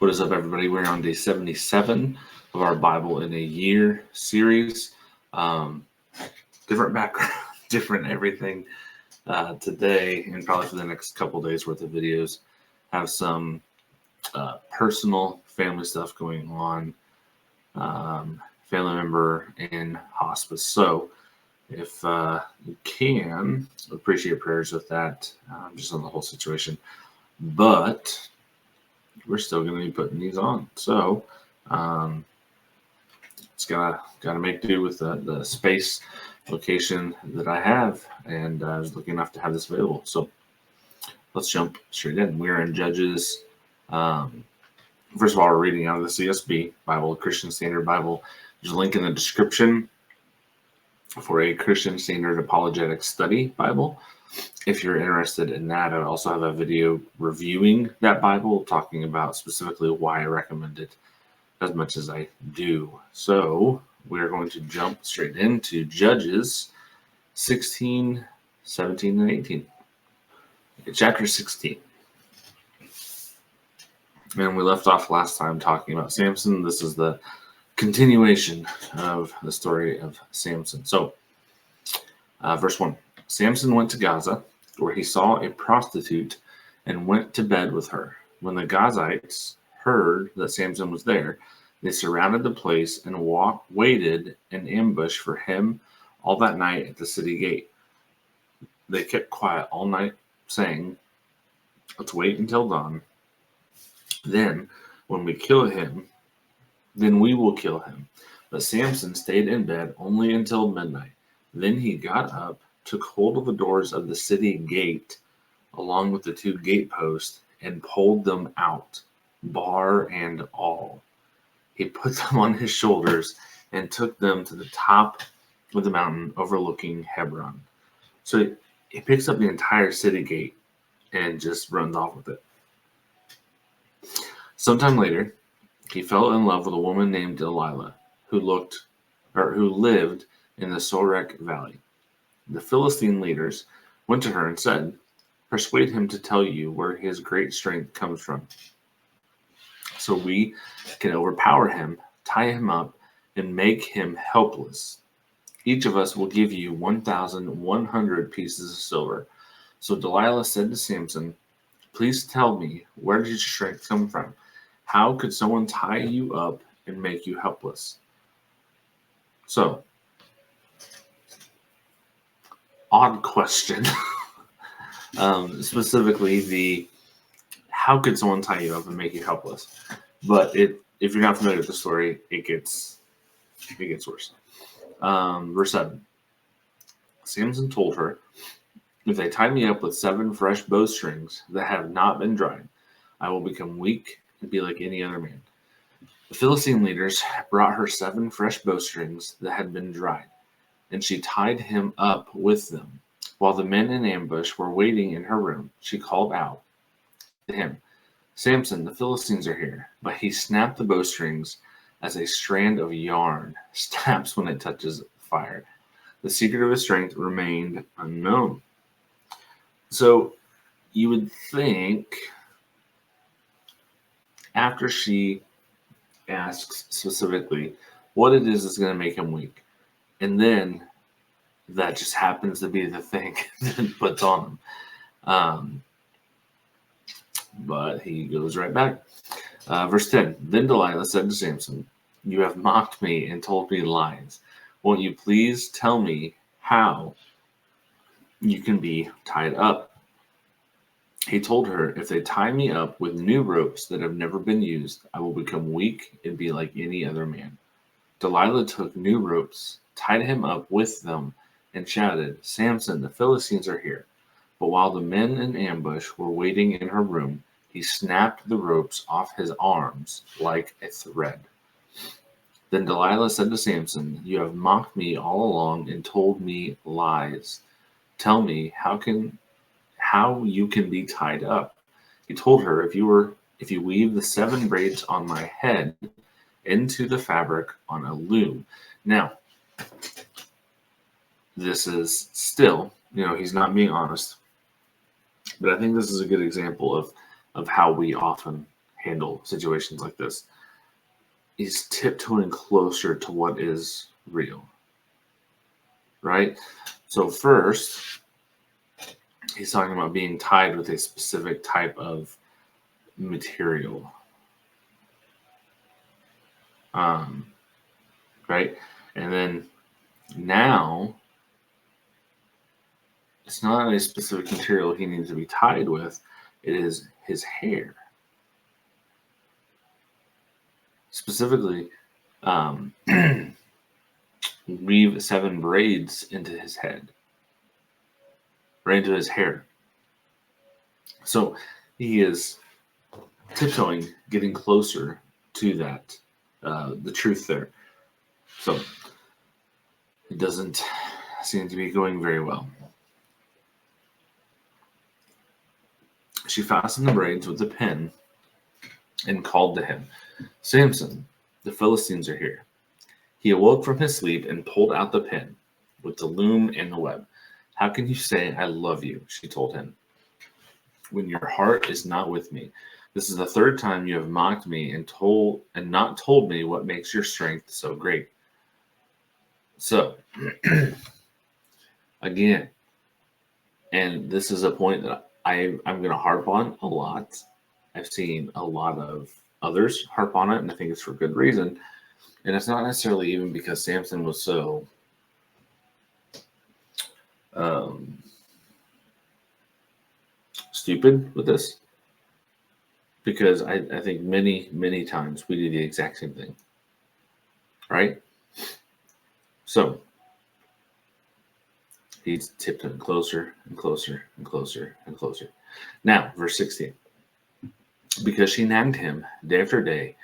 What is up, everybody? We're on day 77 of our Bible in a Year series. Different background, different everything. Today, and probably for the next couple days worth of videos, have some personal family stuff going on. Family member in hospice. So if you can, appreciate prayers with that, just on the whole situation. But we're still going to be putting these on. So it's gotta make do with the space location that I have, and I was lucky enough to have this available. So let's jump straight in. We're in Judges. First of all, we're reading out of the CSB Bible, Christian Standard Bible. There's a link in the description for a Christian Standard Apologetic Study Bible. If you're interested in that, I also have a video reviewing that Bible, talking about specifically why I recommend it as much as I do. So we're going to jump straight into Judges 16, 17, and 18. Chapter 16. And we left off last time talking about Samson. This is the continuation of the story of Samson. So, verse 1. Samson went to Gaza, where he saw a prostitute and went to bed with her. When the Gazites heard that Samson was there, they surrounded the place and waited in ambush for him all that night at the city gate. They kept quiet all night, saying, "Let's wait until dawn. Then, when we kill him, then we will kill him." But Samson stayed in bed only until midnight. Then he got up, took hold of the doors of the city gate, along with the two gateposts, and pulled them out, bar and all. He put them on his shoulders and took them to the top of the mountain overlooking Hebron. So he picks up the entire city gate and just runs off with it. Sometime later, he fell in love with a woman named Delilah, who lived in the Sorek Valley. The Philistine leaders went to her and said, "Persuade him to tell you where his great strength comes from, so we can overpower him, tie him up, and make him helpless. Each of us will give you 1,100 pieces of silver." So Delilah said to Samson, "Please tell me, where did your strength come from? How could someone tie you up and make you helpless?" So, odd question. Specifically, how could someone tie you up and make you helpless? But if you're not familiar with the story, it gets worse. Verse 7. Samson told her, "If they tie me up with 7 fresh bowstrings that have not been dried, I will become weak and be like any other man." The Philistine leaders brought her 7 fresh bowstrings that had been dried, and she tied him up with them. While the men in ambush were waiting in her room, she called out to him, "Samson, the Philistines are here." But he snapped the bowstrings as a strand of yarn snaps when it touches fire. The secret of his strength remained unknown. So you would think, after she asks specifically what it is that's going to make him weak, and then that just happens to be the thing that it puts on him. But he goes right back. Verse 10. Then Delilah said to Samson, "You have mocked me and told me lies. Won't you please tell me how you can be tied up?" He told her, "If they tie me up with new ropes that have never been used, I will become weak and be like any other man." Delilah took new ropes, tied him up with them, and shouted, "Samson, the Philistines are here." But while the men in ambush were waiting in her room, he snapped the ropes off his arms like a thread. Then Delilah said to Samson, "You have mocked me all along and told me lies. Tell me how you can be tied up." He told her, "If you weave the 7 braids on my head into the fabric on a loom." Now, this is still, he's not being honest, but I think this is a good example of how we often handle situations like this. He's tiptoeing closer to what is real, right? So first, he's talking about being tied with a specific type of material, right? And then now, it's not a specific material he needs to be tied with. It is his hair. Specifically, weave 7 braids into his head, right into his hair. So he is tiptoeing, getting closer to that, the truth there. So it doesn't seem to be going very well. She fastened the braids with a pin and called to him, "Samson, the Philistines are here." He awoke from his sleep and pulled out the pin with the loom and the web. "How can you say I love you?" she told him, "when your heart is not with me? This is the 3rd time you have mocked me and not told me what makes your strength so great." So, again, and this is a point that I'm going to harp on a lot. I've seen a lot of others harp on it, and I think it's for good reason. And it's not necessarily even because Samson was so stupid with this. Because I think many, many times we do the exact same thing. Right? So, he's tiptoeing closer and closer and closer and closer. Now, verse 16. Because she nagged him day after day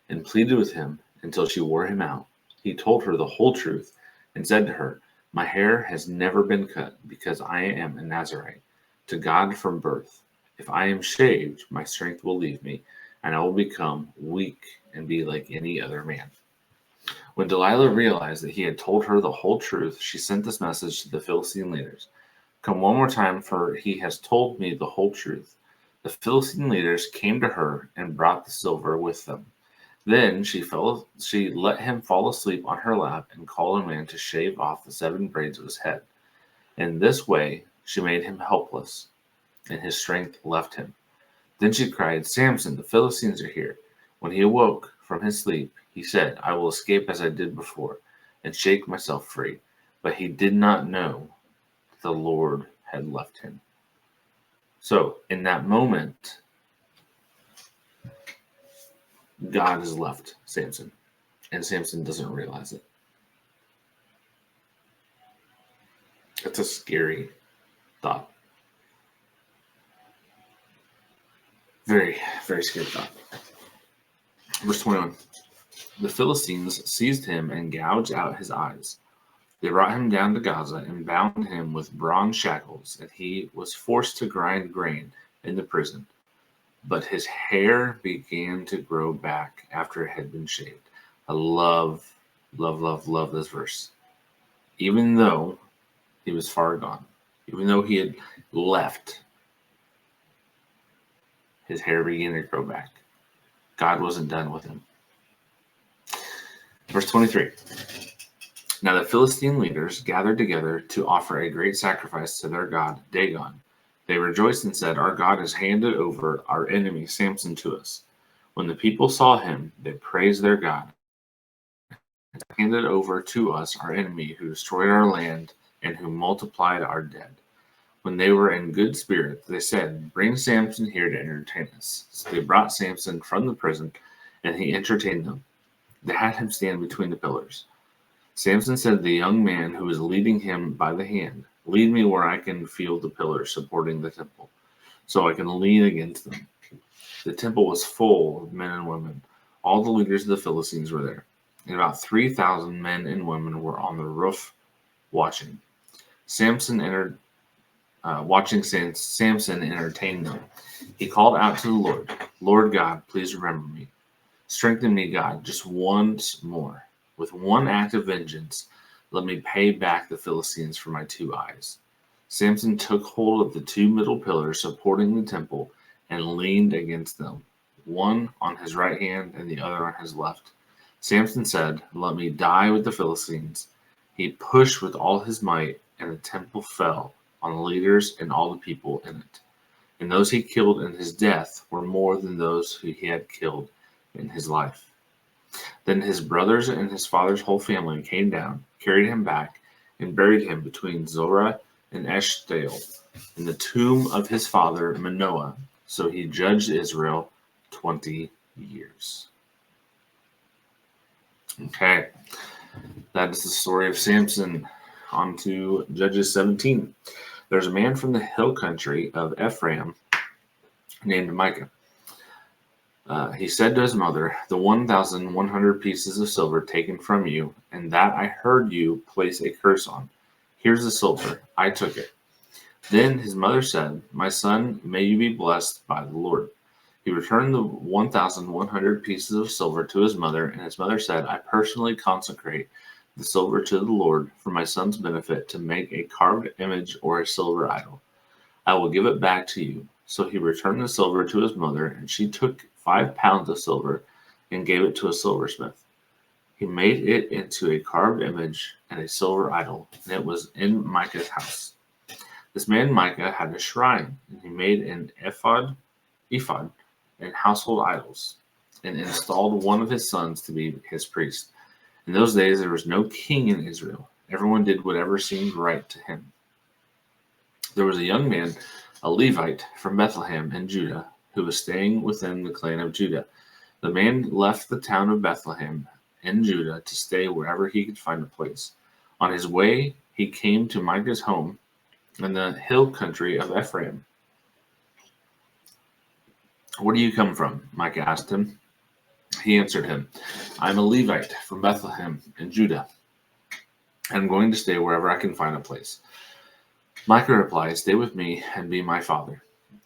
and pleaded with him until she wore him out, he told her the whole truth and said to her, "My hair has never been cut because I am a Nazarite to God from birth. If I am shaved, my strength will leave me, and I will become weak and be like any other man." When Delilah realized that he had told her the whole truth, she sent this message to the Philistine leaders: "Come one more time, for he has told me the whole truth." The Philistine leaders came to her and brought the silver with them. Then she let him fall asleep on her lap and called a man to shave off the 7 braids of his head. In this way, she made him helpless, and his strength left him. Then she cried, "Samson, the Philistines are here." When he awoke from his sleep, he said, "I will escape as I did before and shake myself free." But he did not know the Lord had left him. So in that moment, God has left Samson, and Samson doesn't realize it. That's a scary thought. Very, very scary thought. Verse 21. The Philistines seized him and gouged out his eyes. They brought him down to Gaza and bound him with bronze shackles, and he was forced to grind grain in the prison. But his hair began to grow back after it had been shaved. I love, love, love, love this verse. Even though he was far gone, even though he had left, his hair began to grow back. God wasn't done with him. Verse 23. Now the Philistine leaders gathered together to offer a great sacrifice to their god, Dagon. They rejoiced and said, "Our God has handed over our enemy Samson to us." When the people saw him, they praised their God. "Handed over to us our enemy who destroyed our land and who multiplied our dead." When they were in good spirits, they said, "Bring Samson here to entertain us." So they brought Samson from the prison, and he entertained them. They had him stand between the pillars. Samson said to the young man who was leading him by the hand, "Lead me where I can feel the pillars supporting the temple, so I can lean against them." The temple was full of men and women. All the leaders of the Philistines were there, and about 3,000 men and women were on the roof watching. Samson entered. Samson entertained them. He called out to the Lord, "Lord God, please remember me. Strengthen me, God, just once more. With one act of vengeance, let me pay back the Philistines for my 2 eyes." Samson took hold of the 2 middle pillars supporting the temple and leaned against them. one on his right hand and the other on his left. Samson said, "Let me die with the Philistines." He pushed with all his might, and the temple fell on the leaders and all the people in it. And those he killed in his death were more than those who he had killed in his life. Then his brothers and his father's whole family came down, carried him back, and buried him between Zorah and Eshtaol in the tomb of his father Manoah. So he judged Israel 20 years. Okay, that is the story of Samson. On to Judges 17. There's a man from the hill country of Ephraim named Micah. He said to his mother, "The 1,100 pieces of silver taken from you, and that I heard you place a curse on. Here's the silver. I took it." Then his mother said, "My son, may you be blessed by the Lord." He returned the 1,100 pieces of silver to his mother, and his mother said, "I personally consecrate the silver to the Lord for my son's benefit to make a carved image or a silver idol. I will give it back to you." So he returned the silver to his mother, and she took 5 pounds of silver and gave it to a silversmith. He made it into a carved image and a silver idol, and it was in Micah's house. This man Micah had a shrine, and he made an ephod, and household idols, and installed one of his sons to be his priest. In those days there was no king in Israel. Everyone did whatever seemed right to him. There was a young man, a Levite from Bethlehem in Judah, who was staying within the clan of Judah. The man left the town of Bethlehem in Judah to stay wherever he could find a place. On his way, he came to Micah's home in the hill country of Ephraim. "Where do you come from?" Micah asked him. He answered him, "I am a Levite from Bethlehem in Judah. I am going to stay wherever I can find a place." Micah replied, "Stay with me and be my father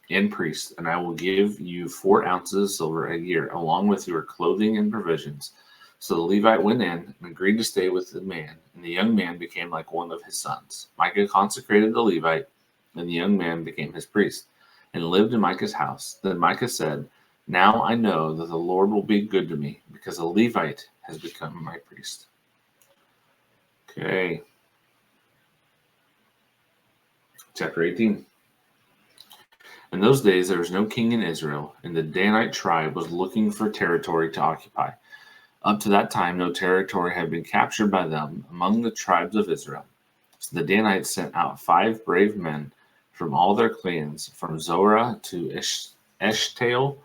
and priest, and I will give you 4 ounces of silver a year, along with your clothing and provisions." So the Levite went in and agreed to stay with the man, and the young man became like one of his sons. Micah consecrated the Levite, and the young man became his priest, and lived in Micah's house. Then Micah said, "Now I know that the Lord will be good to me, because a Levite has become my priest." Okay. Chapter 18. In those days there was no king in Israel, and the Danite tribe was looking for territory to occupy. Up to that time, no territory had been captured by them among the tribes of Israel. So the Danites sent out 5 brave men from all their clans, from Zorah to Eshtaol,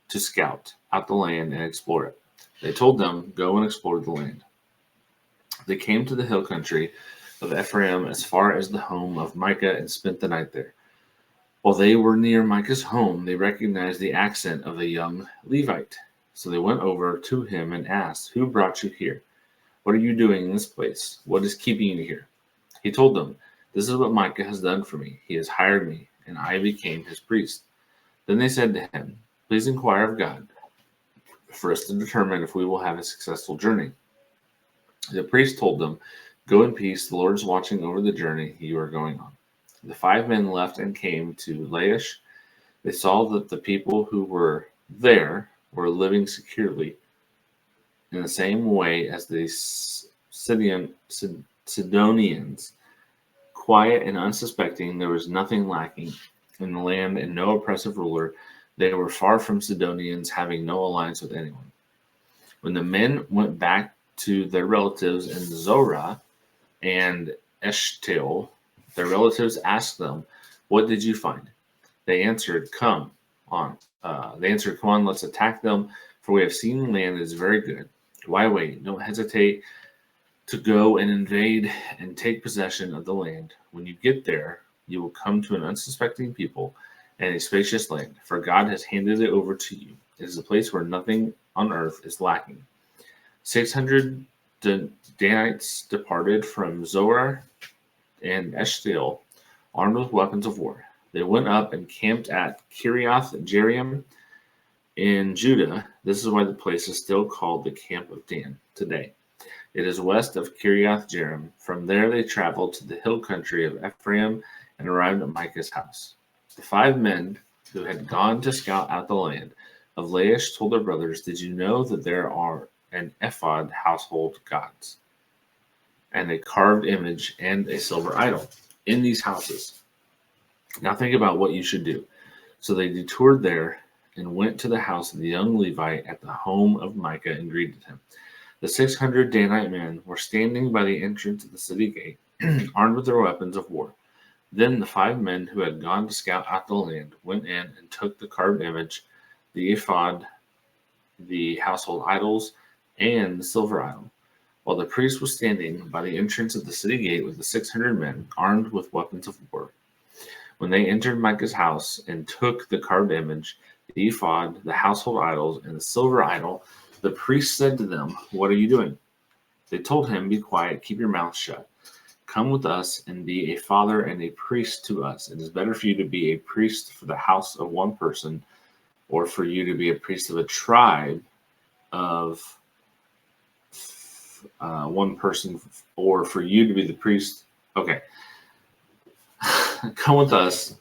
to scout out the land and explore it. They told them, "Go and explore the land." They came to the hill country of Ephraim as far as the home of Micah and spent the night there. While they were near Micah's home, they recognized the accent of a young Levite. So they went over to him and asked, "Who brought you here? What are you doing in this place? What is keeping you here?" He told them, "This is what Micah has done for me. He has hired me, and I became his priest." Then they said to him, "Please inquire of God for us to determine if we will have a successful journey." The priest told them, "Go in peace. The Lord is watching over the journey you are going on." The 5 men left and came to Laish. They saw that the people who were there were living securely in the same way as the Sidonians, quiet and unsuspecting. There was nothing lacking in the land and no oppressive ruler. They were far from Sidonians, having no alliance with anyone. When the men went back to their relatives in Zorah and Eshtaol, their relatives asked them, "What did you find?" They answered, "Come on. Come on, let's attack them, for we have seen the land is very good. Why wait? Don't hesitate to go and invade and take possession of the land. When you get there, you will come to an unsuspecting people and a spacious land, for God has handed it over to you. It is a place where nothing on earth is lacking." 600 Danites departed from Zorah and Eshtaol, armed with weapons of war. They went up and camped at Kiriath Jearim in Judah. This is why the place is still called the Camp of Dan today. It is west of Kiriath Jearim. From there they traveled to the hill country of Ephraim and arrived at Micah's house. The 5 men who had gone to scout out the land of Laish told their brothers, "Did you know that there are an ephod household gods, and a carved image and a silver idol in these houses? Now think about what you should do." So they detoured there and went to the house of the young Levite at the home of Micah and greeted him. The 600 Danite men were standing by the entrance of the city gate, armed with their weapons of war. Then the 5 men who had gone to scout out the land went in and took the carved image, the ephod, the household idols, and the silver idol, while the priest was standing by the entrance of the city gate with the 600 men armed with weapons of war. When they entered Micah's house and took the carved image, the ephod, the household idols, and the silver idol, the priest said to them, "What are you doing?" They told him, "Be quiet, keep your mouth shut. Come with us and be a father and a priest to us. It is better for you to be a priest for the house of one person, or for you to be a priest of a tribe of one person, or for you to be the priest." Okay. "Come with us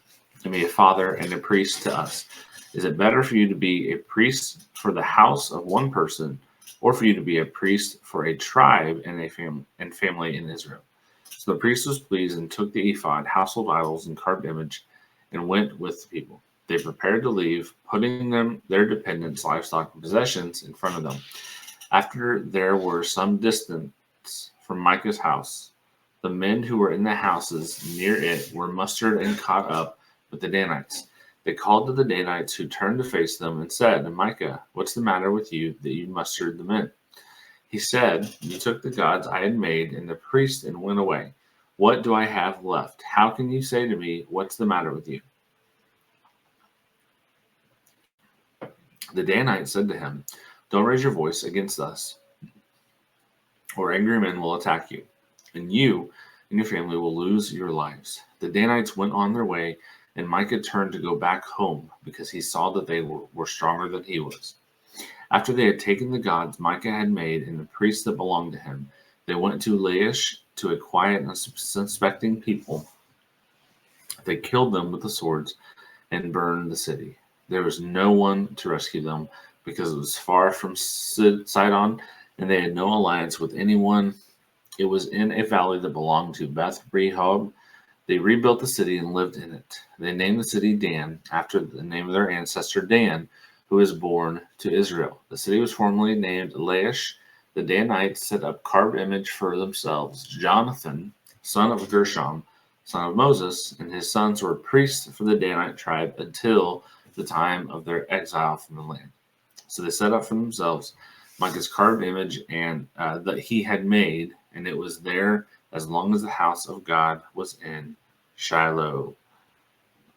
and be a father and a priest to us. Is it better for you to be a priest for the house of one person, or for you to be a priest for a tribe and a family in Israel?" So the priest was pleased and took the ephod, household idols, and carved image, and went with the people. They prepared to leave, putting their dependents, livestock, and possessions in front of them. After there were some distance from Micah's house, the men who were in the houses near it were mustered and caught up with the Danites. They called to the Danites, who turned to face them, and said, "Micah, what's the matter with you that you mustered the men?" He said, "You took the gods I had made and the priest and went away. What do I have left? How can you say to me, 'What's the matter with you?'" The Danites said to him, "Don't raise your voice against us, or angry men will attack you, and you and your family will lose your lives." The Danites went on their way, and Micah turned to go back home because he saw that they were stronger than he was. After they had taken the gods Micah had made and the priests that belonged to him, they went to Laish, to a quiet and unsuspecting people. They killed them with the swords and burned the city. There was no one to rescue them because it was far from Sidon, and they had no alliance with anyone. It was in a valley that belonged to Beth Rehob. They rebuilt the city and lived in it. They named the city Dan, after the name of their ancestor Dan, who was born to Israel. The city was formerly named Laish. The Danites set up carved image for themselves. Jonathan, son of Gershom, son of Moses, and his sons were priests for the Danite tribe until the time of their exile from the land. So they set up for themselves Micah's carved image and that he had made, and it was there as long as the house of God was in Shiloh.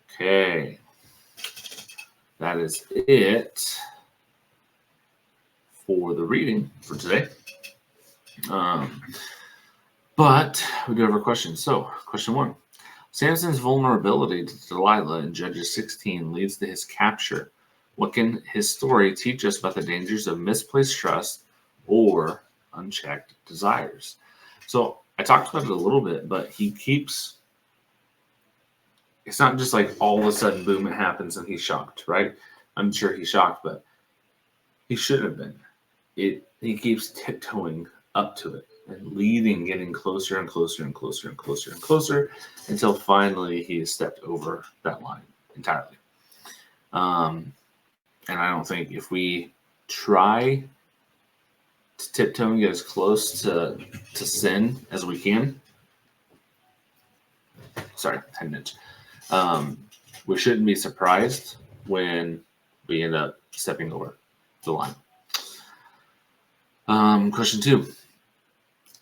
Okay. That is it for the reading for today. But we do have our questions. So, question 1. Samson's vulnerability to Delilah in Judges 16 leads to his capture. What can his story teach us about the dangers of misplaced trust or unchecked desires? So, I talked about it a little bit, but it's not just like all of a sudden, boom, it happens and he's shocked, right? I'm sure he's shocked, but he should have been. He keeps tiptoeing up to it and getting closer and closer and closer and closer and closer until finally he has stepped over that line entirely. And I don't think if we try to tiptoe and get as close to sin as we can, sorry, 10 minutes, we shouldn't be surprised when we end up stepping over the line. Question 2.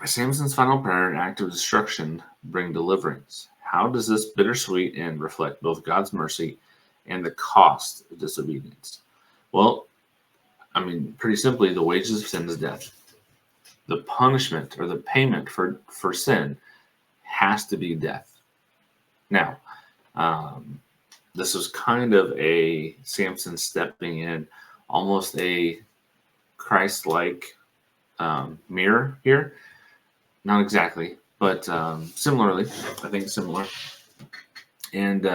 Samson's final prayer and act of destruction bring deliverance. How does this bittersweet end reflect both God's mercy and the cost of disobedience? Well, pretty simply, the wages of sin is death. The punishment or the payment for sin has to be death. Now, this was kind of a Samson stepping in, almost a Christ-like mirror here. Not exactly, but similarly, I think similar. And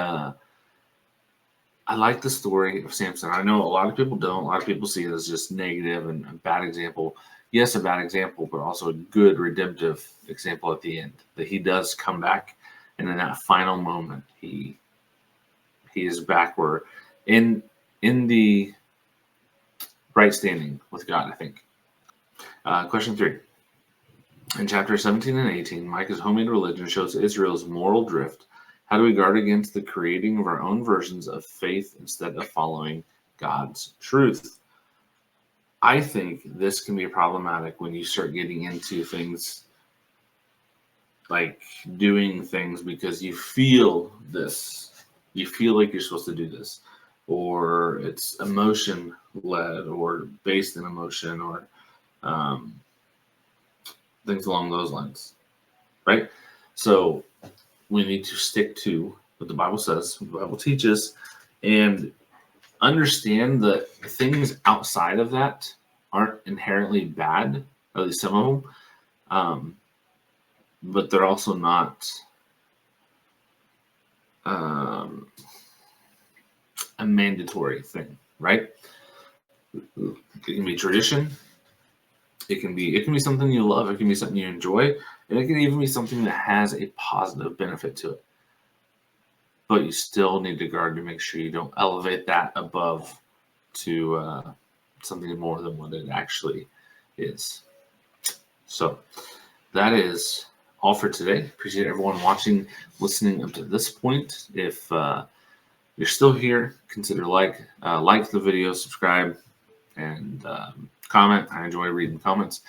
I like the story of Samson. I know a lot of people don't. A lot of people see it as just negative and a bad example. Yes, a bad example, but also a good redemptive example at the end. That he does come back, and in that final moment, he is back where in the right standing with God, I think. Question 3. In chapter 17 and 18, Micah's homemade religion shows Israel's moral drift. How do we guard against the creating of our own versions of faith instead of following God's truth? I think this can be problematic when you start getting into things like doing things because you feel this. You feel like you're supposed to do this, or it's emotion led or based in emotion, or um, things along those lines, right? So we need to stick to what the Bible says, what the Bible teaches, and understand that things outside of that aren't inherently bad, at least some of them, but they're also not a mandatory thing, right? It can be tradition. It can be something you love. It can be something you enjoy, and it can even be something that has a positive benefit to it. But you still need to guard to make sure you don't elevate that above to something more than what it actually is. So that is all for today. Appreciate everyone watching, listening up to this point. If you're still here, consider like the video, subscribe, and comment. I enjoy reading comments.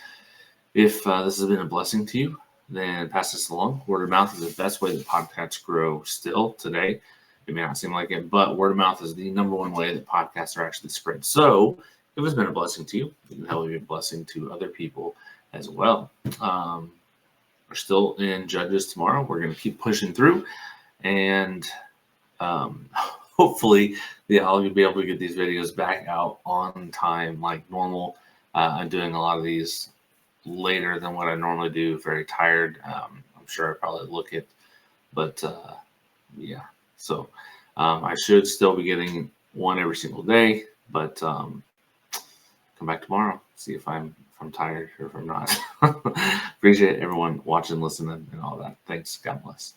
If this has been a blessing to you, then pass this along. Word of mouth is the best way that podcasts grow still today. It may not seem like it, but word of mouth is the number one way that podcasts are actually spread. So if it's been a blessing to you, it can help be a blessing to other people as well. We're still in Judges tomorrow. We're going to keep pushing through, and hopefully I'll be able to get these videos back out on time like normal. I'm doing a lot of these later than what I normally do. Very tired. I'm sure I probably look it, but yeah. So I should still be getting one every single day, but come back tomorrow. See if I'm tired or if I'm not. Appreciate everyone watching, listening, and all that. Thanks. God bless.